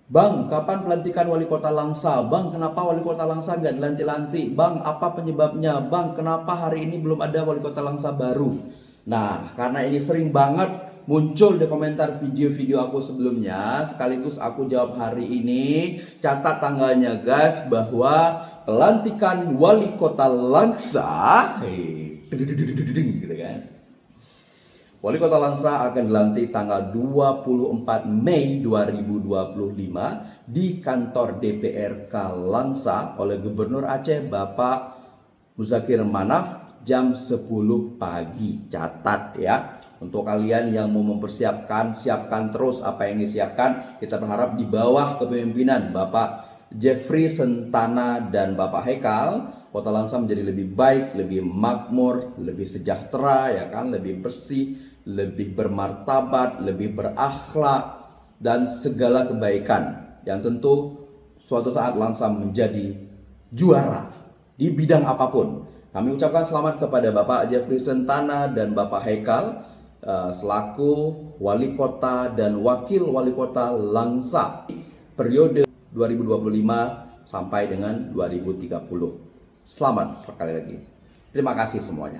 Bang, kapan pelantikan wali kota Langsa? Bang, kenapa wali kota Langsa nggak dilantik-lantik? Bang, apa penyebabnya? Bang, kenapa hari ini belum ada wali kota Langsa baru? Nah, karena ini sering banget muncul di komentar video-video aku sebelumnya, sekaligus aku jawab hari ini. Catat tanggalnya guys, bahwa pelantikan wali kota Langsa, gitu kan. Wali Kota Langsa akan dilantik tanggal 24 Mei 2025 di kantor DPRK Langsa oleh Gubernur Aceh Bapak Muzakir Manaf jam 10 pagi. Catat ya. Untuk kalian yang mau mempersiapkan, siapkan terus apa yang disiapkan. Kita berharap di bawah kepemimpinan Bapak Jeffrey Sentana dan Bapak Hekal, Kota Langsa menjadi lebih baik, lebih makmur, lebih sejahtera, ya kan, lebih bersih, lebih bermartabat, lebih berakhlak, dan segala kebaikan yang tentu suatu saat Langsa menjadi juara di bidang apapun. Kami ucapkan selamat kepada Bapak Jeffrey Sentana dan Bapak Hekal selaku wali kota dan wakil wali kota Langsa periode 2025 sampai dengan 2030. Selamat sekali lagi. Terima kasih semuanya.